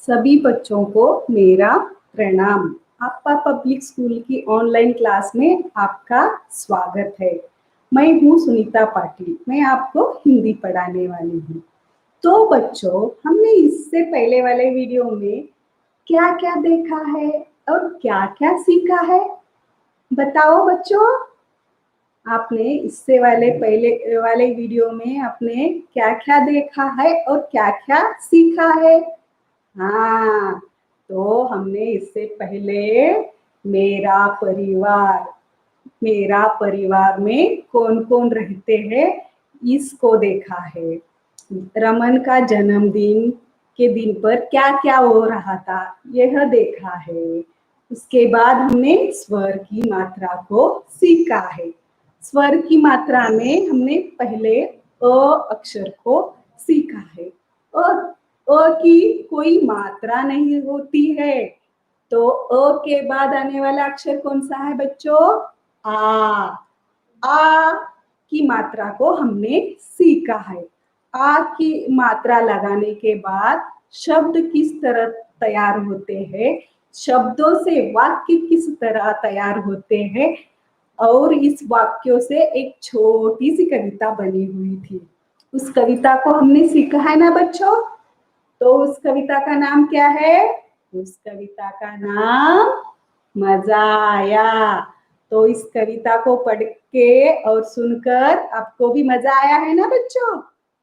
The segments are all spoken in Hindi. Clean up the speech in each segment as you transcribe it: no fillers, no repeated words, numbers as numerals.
सभी बच्चों को मेरा प्रणाम। आपका पब्लिक स्कूल की ऑनलाइन क्लास में आपका स्वागत है। मैं हूँ सुनीता पाटिल, मैं आपको हिंदी पढ़ाने वाली हूँ। तो बच्चों, हमने इससे पहले वाले वीडियो में क्या क्या देखा है और क्या क्या सीखा है, बताओ बच्चों। आपने इससे पहले वाले वीडियो में आपने क्या क्या देखा है और क्या क्या सीखा है? हाँ, तो हमने इससे पहले मेरा परिवार में कौन कौन रहते हैं इसको देखा है। रमन का जन्मदिन के दिन पर क्या क्या हो रहा था यह देखा है। उसके बाद हमने स्वर की मात्रा को सीखा है। स्वर की मात्रा में हमने पहले अ अक्षर को सीखा है। अ की कोई मात्रा नहीं होती है, तो अ के बाद आने वाला अक्षर कौन सा है बच्चों? आ की मात्रा को हमने सीखा है। आ की मात्रा लगाने के बाद शब्द किस तरह तैयार होते हैं, शब्दों से वाक्य किस तरह तैयार होते हैं, और इस वाक्यों से एक छोटी सी कविता बनी हुई थी। उस कविता को हमने सीखा है ना बच्चों? तो उस कविता का नाम क्या है? उस कविता का नाम मजा आया। तो इस कविता को पढ़ के और सुनकर आपको भी मजा आया है ना बच्चों?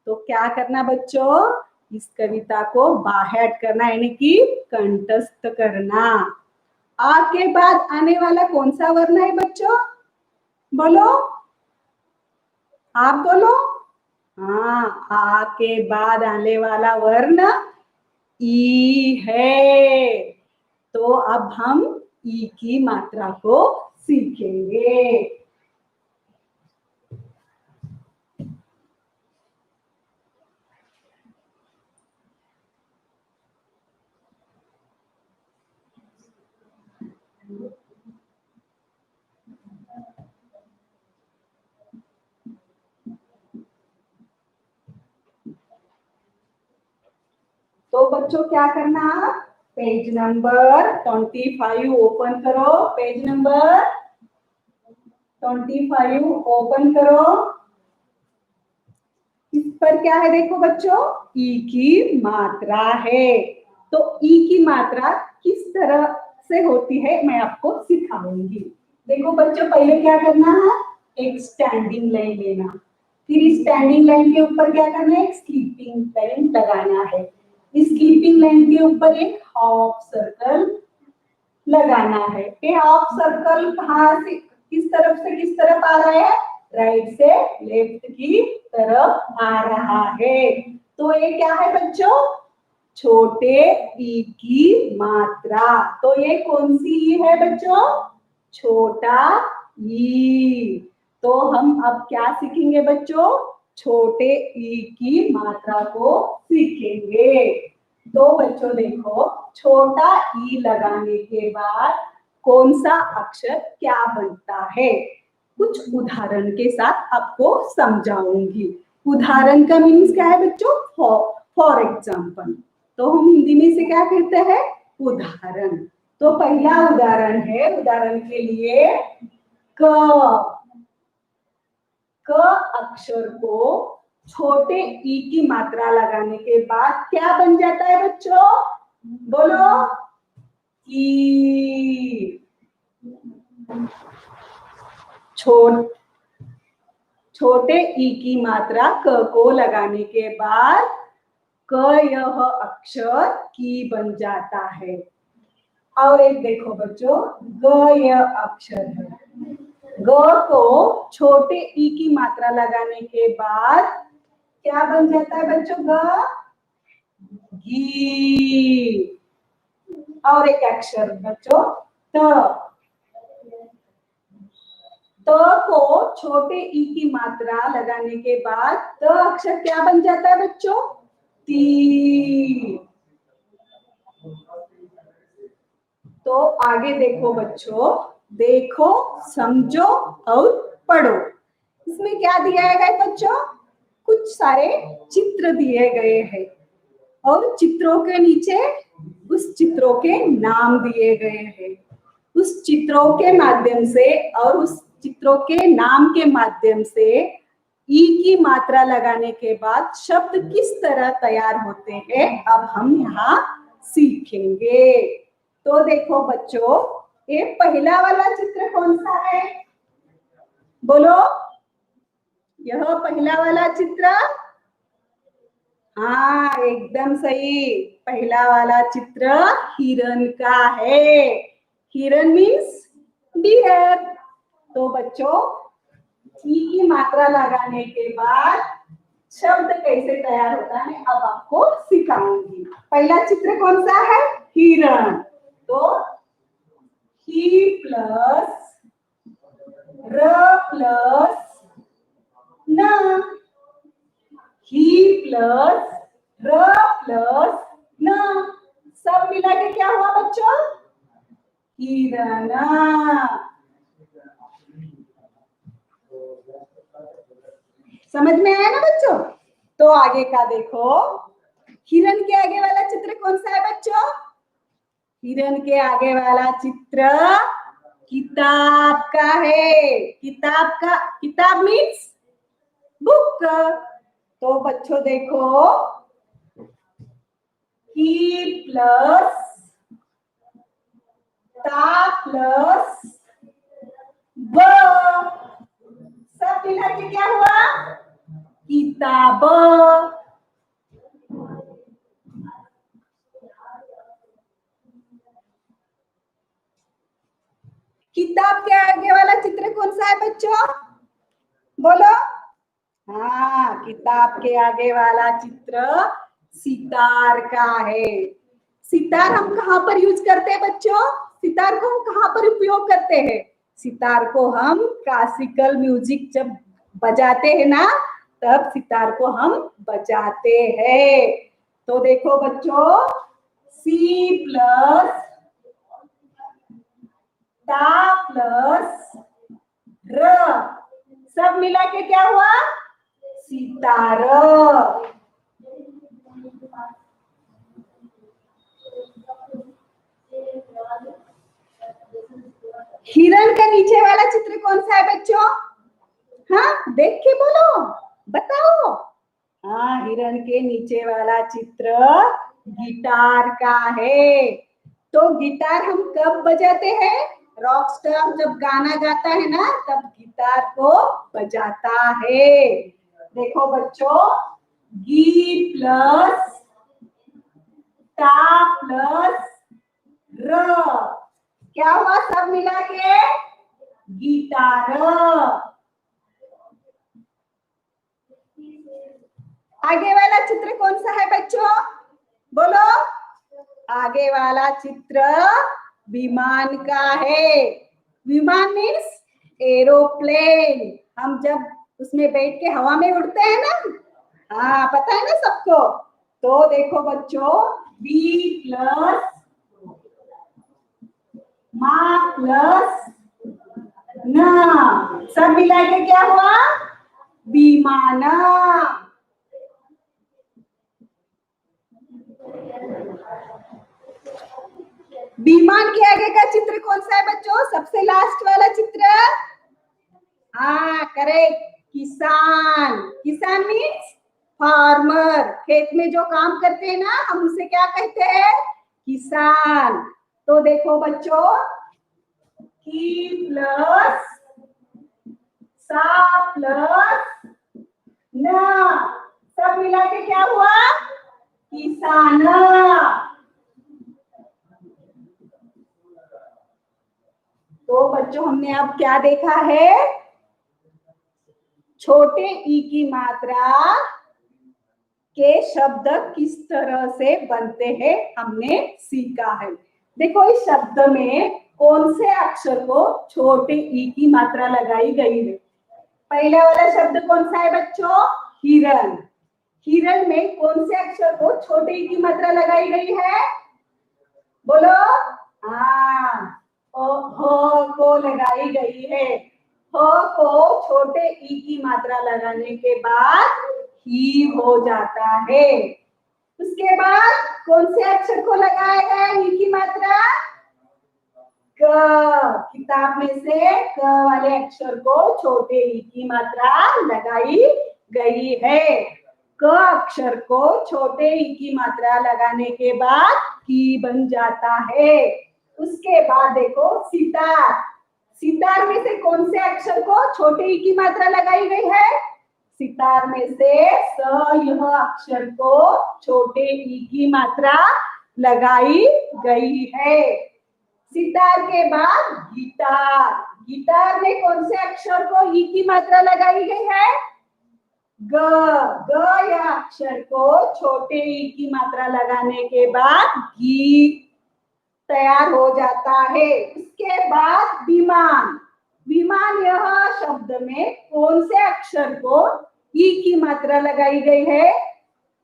तो क्या करना बच्चों? इस कविता को बाहैट करना, यानी कि कंठस्थ करना। आ के बाद आने वाला कौन सा वर्ण है बच्चों? बोलो, आप बोलो। हाँ, आ के बाद आने वाला वर्ण ई है। तो अब हम ई की मात्रा को सीखेंगे। तो बच्चों क्या करना? पेज नंबर 25 ओपन करो। पेज नंबर 25 ओपन करो। इस पर क्या है देखो बच्चों? ई की मात्रा है। तो ई की मात्रा किस तरह से होती है मैं आपको सिखाऊंगी। देखो बच्चों, पहले क्या करना है? एक स्टैंडिंग लाइन लेना, फिर स्टैंडिंग लाइन के ऊपर क्या करना है? एक स्लीपिंग लाइन लगाना है। इस स्लीपिंग लाइन के ऊपर एक हाफ सर्कल लगाना है। ये हाफ सर्कल कहाँ से किस तरफ आ रहा है? राइट से लेफ्ट की तरफ आ रहा है। तो ये क्या है बच्चों? छोटे ई की मात्रा। तो ये कौन सी ई है बच्चों? छोटा ई। तो हम अब क्या सीखेंगे बच्चों? छोटे ई की मात्रा को सीखेंगे। तो बच्चों देखो, छोटा ई लगाने के बाद कौन सा अक्षर क्या बनता है, कुछ उदाहरण के साथ आपको समझाऊंगी। उदाहरण का मीन्स क्या है बच्चों? For example. तो हम हिंदी में से क्या कहते हैं? उदाहरण। तो पहला उदाहरण है, उदाहरण के लिए क। क अक्षर को छोटे ई की मात्रा लगाने के बाद क्या बन जाता है बच्चों? बोलो। ई। छोटे ई की मात्रा क को लगाने के बाद क यह अक्षर की बन जाता है। और एक देखो बच्चों, ग यह अक्षर है। ग को छोटे ई की मात्रा लगाने के बाद क्या बन जाता है बच्चों? ग घी। और एक अक्षर बच्चों त। त को छोटे ई की मात्रा लगाने के बाद त अक्षर क्या बन जाता है बच्चों? ती। तो आगे देखो बच्चों, देखो, समझो और पढ़ो। इसमें क्या दिया गया है बच्चों? कुछ सारे चित्र दिए गए हैं और चित्रों के नीचे उस चित्रों के नाम दिए गए हैं। उस चित्रों के माध्यम से और उस चित्रों के नाम के माध्यम से ई की मात्रा लगाने के बाद शब्द किस तरह तैयार होते हैं अब हम यहाँ सीखेंगे। तो देखो बच्चों, ये पहला वाला चित्र कौन सा है? बोलो, यह पहला वाला चित्र। हाँ, एकदम सही। पहला वाला चित्र हिरन का है। हिरन मीन्स डियर। तो बच्चों, ई की मात्रा लगाने के बाद शब्द कैसे तैयार होता है अब आपको सिखाऊंगी। पहला चित्र कौन सा है? हिरन। तो ही प्लस र प्लस न, ही प्लस र प्लस न, सब मिला के क्या हुआ बच्चों? हिरन। समझ में आया ना बच्चों? तो आगे का देखो, हिरन के आगे वाला चित्र कौन सा है बच्चों? हिरन के आगे वाला चित्र किताब का है। किताब का, किताब मीन्स बुक। तो बच्चों देखो, ही प्लस ता प्लस ब, सब मिला के क्या हुआ? किताब। किताब के आगे वाला चित्र कौन सा है बच्चों? बोलो। हाँ, किताब के आगे वाला चित्र सितार का है। सितार हम कहाँ पर यूज करते हैं बच्चों? सितार को हम कहाँ पर उपयोग करते हैं? सितार को हम क्लासिकल म्यूजिक जब बजाते हैं ना, तब सितार को हम बजाते हैं। तो देखो बच्चों, सी प्लस ता प्लस र, सब मिला के क्या हुआ? सितार। हिरन का नीचे वाला चित्र कौन सा है बच्चों? हाँ, देख के बोलो, बताओ। हाँ, हिरन के नीचे वाला चित्र गिटार का है। तो गिटार हम कब बजाते हैं? रॉक स्टार जब गाना गाता है ना, तब गिटार को बजाता है। देखो बच्चों, गी प्लस ता प्लस र, क्या हुआ सब मिला के? गिटार। आगे वाला चित्र कौन सा है बच्चों? बोलो। आगे वाला चित्र विमान का है। विमान मीन्स एरोप्लेन। हम जब उसमें बैठ के हवा में उड़ते हैं ना, हाँ पता है ना सबको। तो देखो बच्चों, बी प्लस माँ प्लस न, सब मिला के क्या हुआ? विमाना। विमान के आगे का चित्र कौन सा है बच्चों? सबसे लास्ट वाला चित्र। हाँ करेक्ट, किसान। किसान मीन्स फार्मर। खेत में जो काम करते हैं ना, हम उसे क्या कहते हैं? किसान। तो देखो बच्चों, की प्लस सा प्लस न, सब मिला के क्या हुआ? किसान। तो बच्चों, हमने अब क्या देखा है? छोटे ई की मात्रा के शब्द किस तरह से बनते हैं हमने सीखा है। देखो, इस शब्द में कौन से अक्षर को छोटे ई की मात्रा लगाई गई है? पहला वाला शब्द कौन सा है बच्चों? हिरन। हिरन में कौन से अक्षर को छोटे ई की मात्रा लगाई गई है? बोलो। हाँ, हो को लगाई गई है। ह को छोटे ई की मात्रा लगाने के बाद ही हो जाता है। उसके बाद कौन से अक्षर को लगाया गया ई की मात्रा? क। किताब में से क वाले अक्षर को छोटे ई की मात्रा लगाई गई है। क अक्षर को छोटे ई की मात्रा लगाने के बाद की बन जाता है। उसके बाद देखो सितार। सितार में से कौन से अक्षर को छोटे ई की मात्रा लगाई गई है? सितार में से स यह अक्षर को छोटे ई की मात्रा लगाई गई है। सितार के बाद गिटार। गिटार में कौन से अक्षर को ई की मात्रा लगाई गई है? ग। ग या अक्षर को छोटे ई की मात्रा लगाने के बाद गी तैयार हो जाता है। उसके बाद विमान। विमान यह शब्द में कौन से अक्षर को ई की मात्रा लगाई गई है?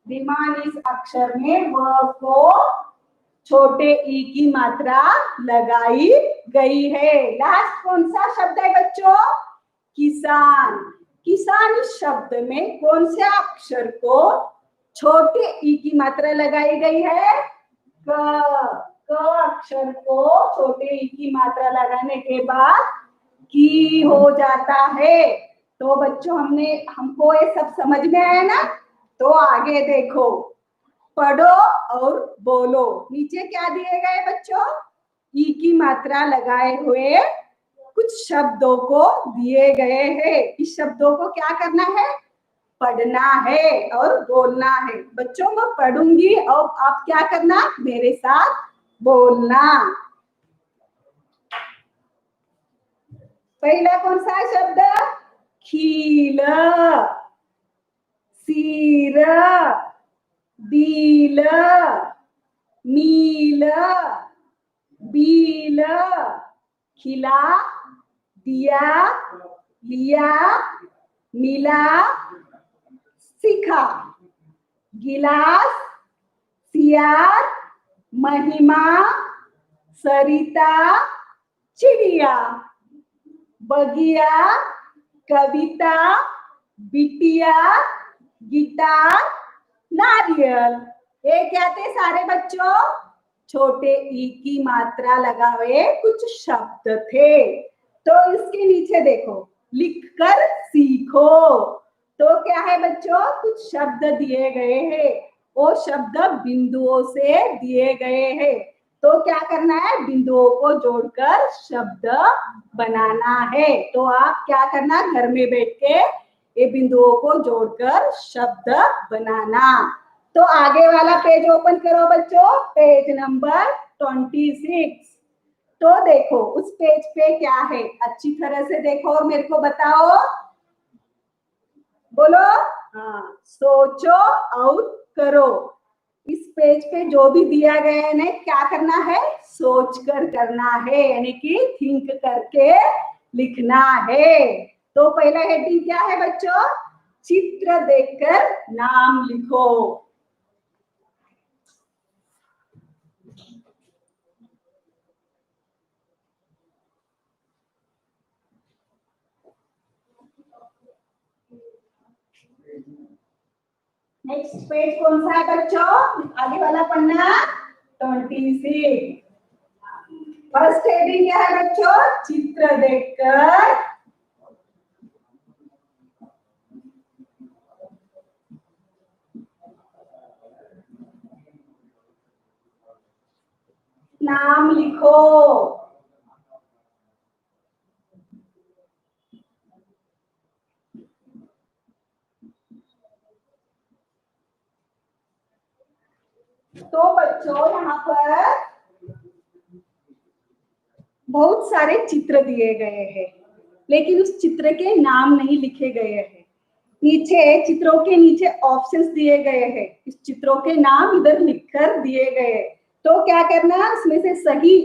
विमान इस अक्षर में व को छोटे ई की मात्रा लगाई गई है। लास्ट कौन सा शब्द है बच्चों? किसान। किसान इस शब्द में कौन से अक्षर को छोटे ई की मात्रा लगाई गई है? क। क अक्षर को छोटे ई की मात्रा लगाने के बाद की हो जाता है। तो बच्चों हमको ये सब समझ में आया ना? तो आगे देखो, पढ़ो और बोलो। नीचे क्या दिए गए बच्चों? ई की मात्रा लगाए हुए कुछ शब्दों को दिए गए हैं। इस शब्दों को क्या करना है? पढ़ना है और बोलना है। बच्चों मैं पढ़ूंगी और आप क्या करना? मेरे साथ बोलना। पहला कौन सा शब्द? खील। सीर। दील। नील। बील। खिला। दिया। लिया। मिला। सीखा। गिलास। सियार। महिमा। सरिता। चिड़िया। बगिया। कविता। बिटिया। गिटार। नारियल। ये क्या थे सारे बच्चों? छोटे ई की मात्रा लगाए कुछ शब्द थे। तो इसके नीचे देखो, लिखकर सीखो। तो क्या है बच्चों? कुछ शब्द दिए गए हैं। वो शब्द बिंदुओं से दिए गए हैं। तो क्या करना है? बिंदुओं को जोड़कर शब्द बनाना है। तो आप क्या करना? घर में बैठ के ये बिंदुओं को जोड़कर शब्द बनाना। तो आगे वाला पेज ओपन करो बच्चों, पेज नंबर 26। तो देखो उस पेज पे क्या है, अच्छी तरह से देखो और मेरे को बताओ। बोलो। हाँ, सोचो और करो। इस पेज पे जो भी दिया गया है ना, क्या करना है? सोच कर करना है, यानी कि थिंक करके लिखना है। तो पहला हेडिंग क्या है बच्चों? चित्र देखकर नाम लिखो। नेक्स्ट पेज कौन सा है बच्चों? आगे वाला पन्ना 26। फर्स्ट हेडिंग क्या है बच्चों? चित्र देखकर नाम लिखो। तो बच्चों यहाँ पर बहुत सारे चित्र दिए गए हैं, लेकिन उस चित्र के नाम नहीं लिखे गए हैं। नीचे चित्रों के नीचे ऑप्शंस दिए गए हैं, इस चित्रों के नाम इधर लिखकर दिए गए हैं। तो क्या करना? इसमें से सही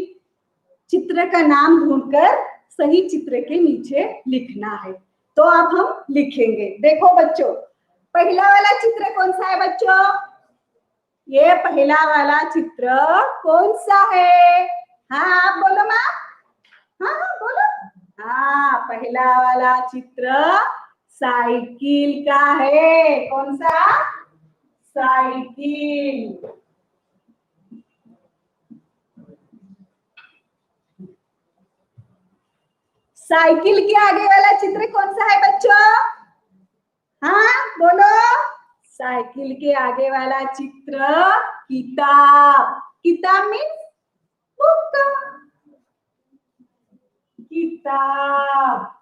चित्र का नाम ढूंढकर सही चित्र के नीचे लिखना है। तो अब हम लिखेंगे। देखो बच्चों, पहला वाला चित्र कौन सा है बच्चों? ये पहला वाला चित्र कौन सा है? हाँ आप बोलो माँ। हाँ हाँ बोलो। हाँ, पहला वाला चित्र साइकिल का है। कौन सा? साइकिल। साइकिल के आगे वाला चित्र कौन सा है बच्चों? हाँ बोलो। साइकिल के आगे वाला चित्र किताब। किताब मीन्स बुक। किताब।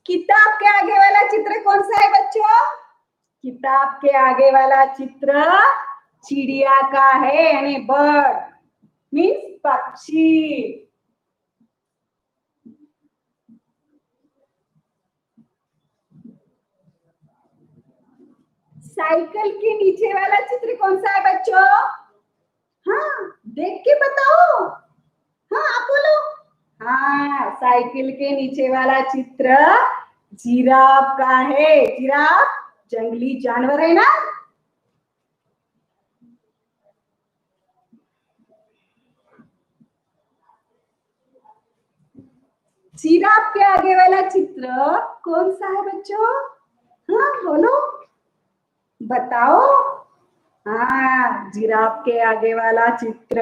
किताब के आगे वाला चित्र कौन सा है बच्चों? किताब के आगे वाला चित्र चिड़िया का है, यानी बर्ड मीन्स पक्षी। साइकिल के नीचे वाला चित्र कौन सा है बच्चों? हाँ देख के बताओ। हाँ आप बोलो। हाँ साइकिल के नीचे वाला चित्र जिराफ का है। जिराफ जंगली जानवर है ना। जिराफ के आगे वाला चित्र कौन सा है बच्चों? हाँ बोलो बताओ। हाँ जिराफ के आगे वाला चित्र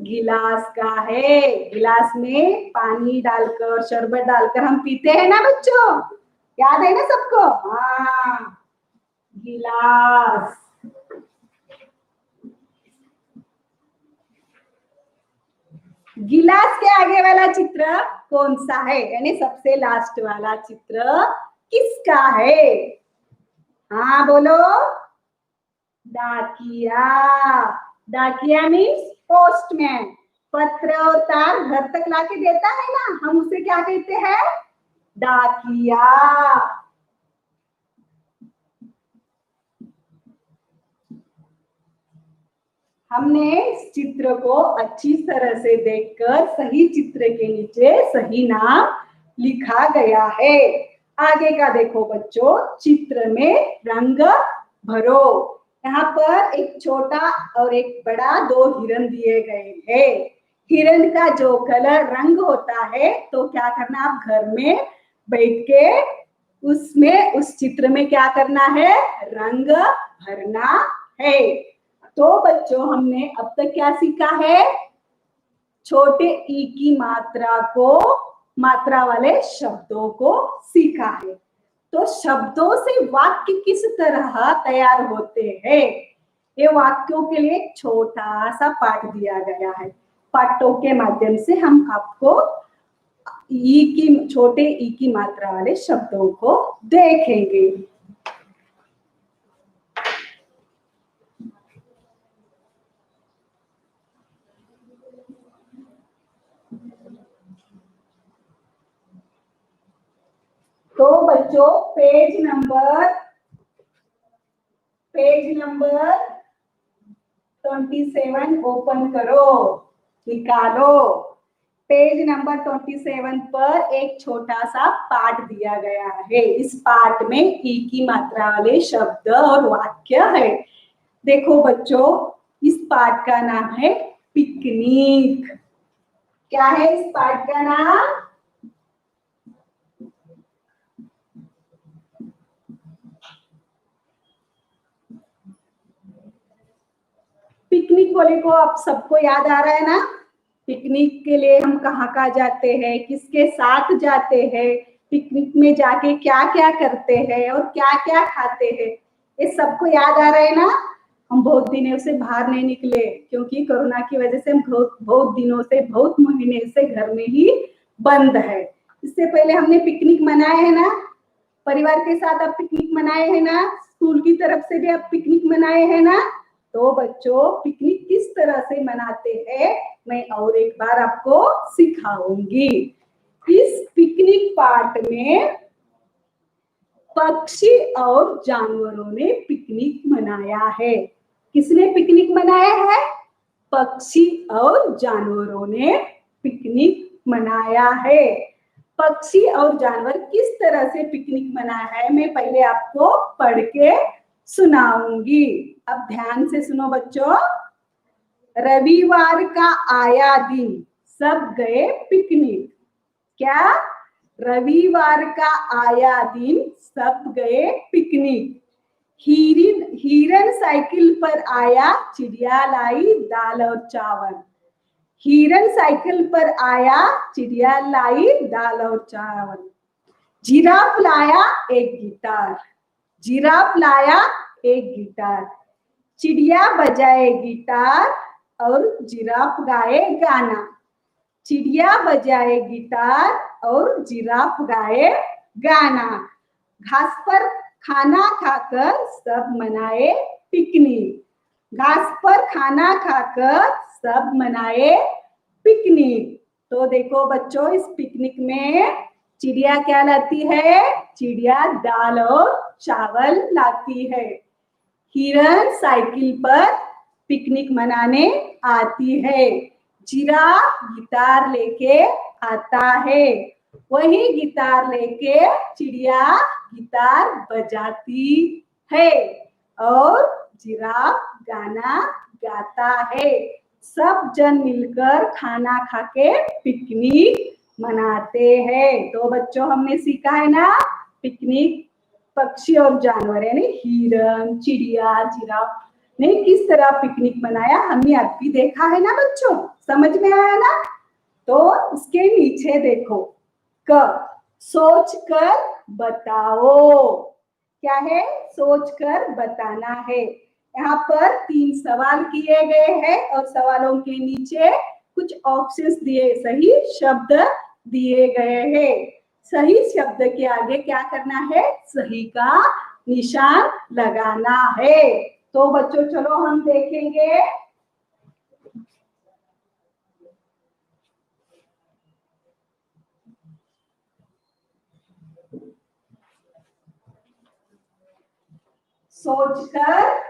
गिलास का है। गिलास में पानी डालकर, शरबत डालकर हम पीते हैं ना बच्चों, याद है ना सबको? हाँ गिलास। गिलास के आगे वाला चित्र कौन सा है, यानी सबसे लास्ट वाला चित्र किसका है? हाँ बोलो। डाकिया। डाकिया मीन्स पोस्टमैन। पत्र और तार घर तक लाके देता है ना, हम उसे क्या कहते हैं? डाकिया। हमने इस चित्र को अच्छी तरह से देखकर सही चित्र के नीचे सही नाम लिखा गया है। आगे का देखो बच्चों, चित्र में रंग भरो। यहाँ पर एक छोटा और एक बड़ा दो हिरन दिए गए हैं। हिरन का जो कलर रंग होता है, तो क्या करना, आप घर में बैठ के उसमें उस चित्र में क्या करना है, रंग भरना है। तो बच्चों हमने अब तक क्या सीखा है? छोटे ई की मात्रा को, मात्रा वाले शब्दों को सीखा है। तो शब्दों से वाक्य किस तरह तैयार होते हैं, ये वाक्यों के लिए एक छोटा सा पाठ दिया गया है। पाठों के माध्यम से हम आपको ई की, छोटे ई की मात्रा वाले शब्दों को देखेंगे। तो बच्चों पेज नंबर 27 ओपन करो, निकालो। पेज नंबर 27 पर एक छोटा सा पाठ दिया गया है। इस पाठ में ई की मात्रा वाले शब्द और वाक्य है। देखो बच्चों, इस पाठ का नाम है पिकनिक। क्या है इस पाठ का नाम? पिकनिक बोले को आप सबको याद आ रहा है ना? पिकनिक के लिए हम कहाँ जाते हैं, किसके साथ जाते हैं, पिकनिक में जाके क्या क्या करते हैं और क्या क्या खाते हैं, ये सबको याद आ रहा है ना? हम बहुत दिनों से बाहर नहीं निकले, क्योंकि कोरोना की वजह से हम बहुत दिनों से, बहुत महीने से घर में ही बंद है। इससे पहले हमने पिकनिक मनाए है ना, परिवार के साथ आप पिकनिक मनाए हैं ना, स्कूल की तरफ से भी आप पिकनिक मनाए हैं ना। तो बच्चों पिकनिक किस तरह से मनाते हैं मैं और एक बार आपको सिखाऊंगी। इस पिकनिक पार्ट में पक्षी और जानवरों ने पिकनिक मनाया है। किसने पिकनिक मनाया है? पक्षी और जानवरों ने पिकनिक मनाया है। पक्षी और जानवर किस तरह से पिकनिक मनाया है, मैं पहले आपको पढ़ के सुनाऊंगी। अब ध्यान से सुनो बच्चों। रविवार का आया दिन, सब गए पिकनिक। क्या? रविवार का आया दिन सब गए पिकनिक। हिरन साइकिल पर आया, चिड़िया लाई दाल और चावल। हिरन साइकिल पर आया, चिड़िया लाई दाल और चावल। जिराफ लाया एक गिटार। जिराफ लाया एक गिटार। चिड़िया बजाए गिटार और जिराफ गाए गाना। चिड़िया बजाए गिटार और जिराफ गाए गाना। घास पर खाना खाकर सब मनाए पिकनिक। घास पर खाना खाकर सब मनाए पिकनिक। तो देखो बच्चों, इस पिकनिक में चिड़िया क्या लाती है? चिड़िया दाल और चावल लाती है। हिरन साइकिल पर पिकनिक मनाने आती है। जिराफ गिटार लेके आता है। वही गिटार लेके चिड़िया गिटार बजाती है और जिराफ गाना गाता है। सब जन मिलकर खाना खा के पिकनिक मनाते हैं। तो बच्चों, हमने सीखा है ना, पिकनिक पक्षी और जानवर यानी हिरन, चिड़िया, जिराफ ने किस तरह पिकनिक मनाया, हमने अब भी देखा है ना बच्चों। समझ में आया ना? तो इसके नीचे देखो, क सोच कर बताओ। क्या है? सोच कर बताना है। यहाँ पर 3 सवाल किए गए हैं और सवालों के नीचे कुछ ऑप्शंस दिए, सही शब्द दिए गए हैं। सही शब्द के आगे क्या करना है? सही का निशान लगाना है। तो बच्चों चलो हम देखेंगे। सोचकर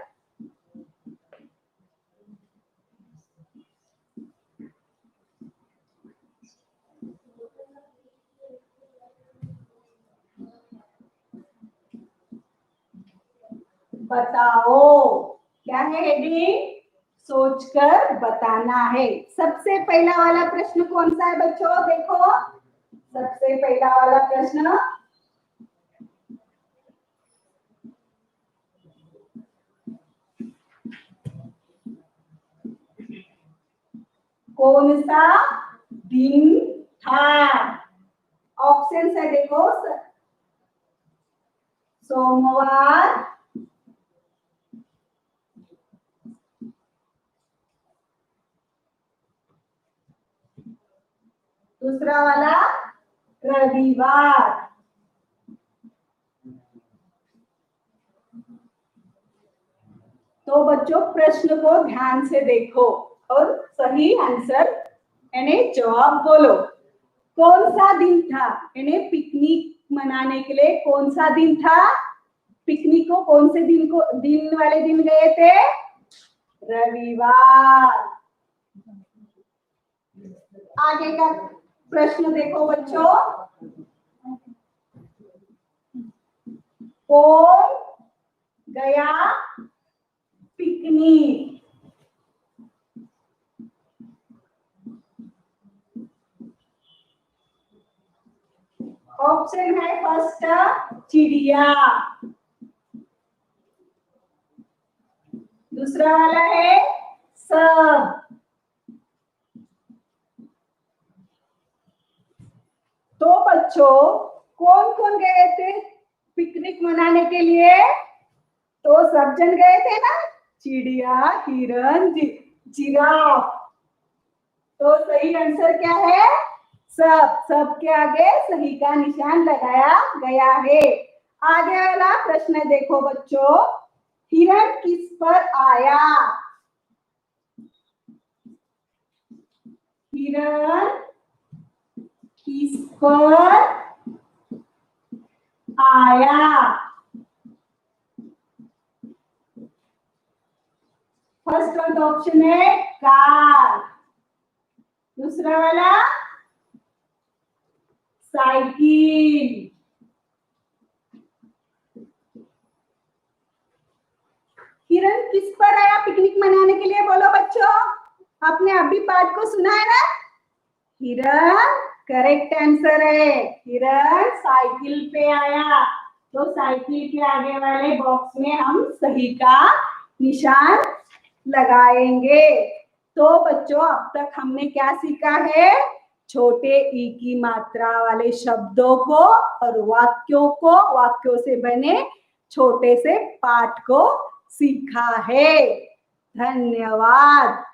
बताओ। क्या है हेडिंग? सोचकर बताना है। सबसे पहला वाला प्रश्न कौन सा है बच्चों? देखो, सबसे पहला वाला प्रश्न, कौन सा दिन था? ऑप्शन है देखो, सोमवार, दूसरा वाला रविवार, तो बच्चों प्रश्न को ध्यान से देखो और सही आंसर यानी जवाब बोलो। कौन सा दिन था यानी पिकनिक मनाने के लिए? कौन सा दिन था? पिकनिक को कौन से दिन वाले दिन गए थे? रविवार। आगे का प्रश्न देखो बच्चों, कौन गया पिकनिक? ऑप्शन है फर्स्ट चिड़िया, दूसरा वाला है सब, तो बच्चों कौन कौन गए थे पिकनिक मनाने के लिए? तो सब जन गए थे ना, चिड़िया, हिरन, जिराफ। तो सही आंसर क्या है? सब। सब के आगे सही का निशान लगाया गया है। आगे वाला प्रश्न देखो बच्चों, हिरन किस पर आया? हिरन किस पर आया? फर्स्ट ऑप्शन है कार, दूसरा वाला साइकिल। हिरन किस पर आया पिकनिक मनाने के लिए? बोलो बच्चों, आपने अभी पाठ को सुना है ना? हिरन करेक्ट आंसर है। किरण साइकिल पे आया, तो साइकिल के आगे वाले बॉक्स में हम सही का निशान लगाएंगे। तो बच्चों अब तक हमने क्या सीखा है? छोटे ई की मात्रा वाले शब्दों को और वाक्यों से बने छोटे से पाठ को सीखा है। धन्यवाद।